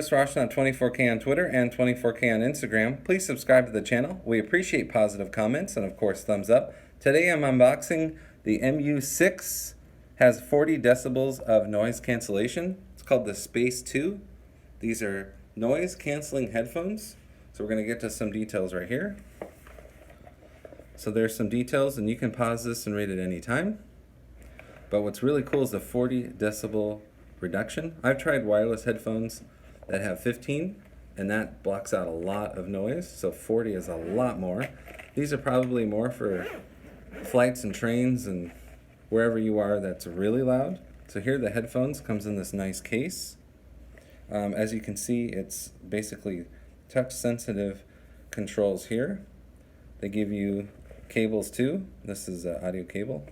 Chris Roshan on 24K on Twitter and 24K on Instagram. Please subscribe to the channel. We appreciate positive comments and of course thumbs up. Today I'm unboxing the MU6. Has 40 decibels of noise cancellation. It's called the Space 2. These are noise canceling headphones. So we're going to get to some details right here. So there's some details and you can pause this and read it any time. But what's really cool is the 40 decibel reduction. I've tried wireless headphones that have 15 and that blocks out a lot of noise, so 40 is a lot more. These are probably more for flights and trains and wherever you are that's really loud. So here the headphones comes in this nice case. As you can see, it's basically touch sensitive controls here. They give you cables too. This is an audio cable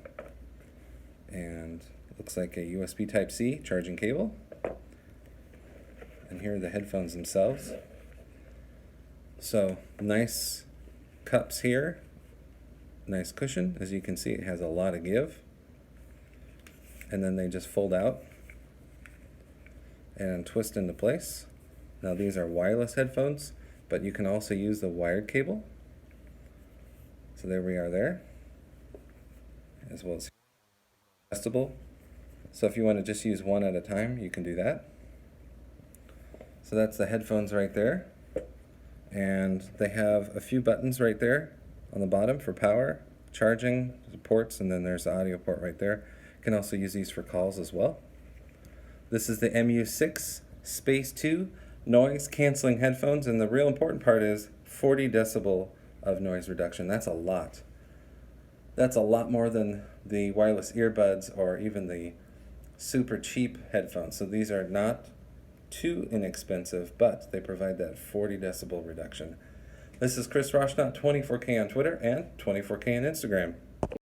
and looks like a USB Type-C charging cable. And here are the headphones themselves. So nice cups here, nice cushion. As you can see, it has a lot of give. And then they just fold out and twist into place. Now these are wireless headphones, but you can also use the wired cable. So there we are there, as well as adjustable. So if you want to just use one at a time, you can do that. So that's the headphones right there. And they have a few buttons right there on the bottom for power, charging, ports, and then there's the audio port right there. You can also use these for calls as well. This is the MU6 Space 2 noise canceling headphones, and the real important part is 40 decibel of noise reduction. That's a lot. That's a lot more than the wireless earbuds or even the super cheap headphones. So these are not too inexpensive, but they provide that 40 decibel reduction. This is Chris Roshan, 24K on Twitter and 24K on Instagram.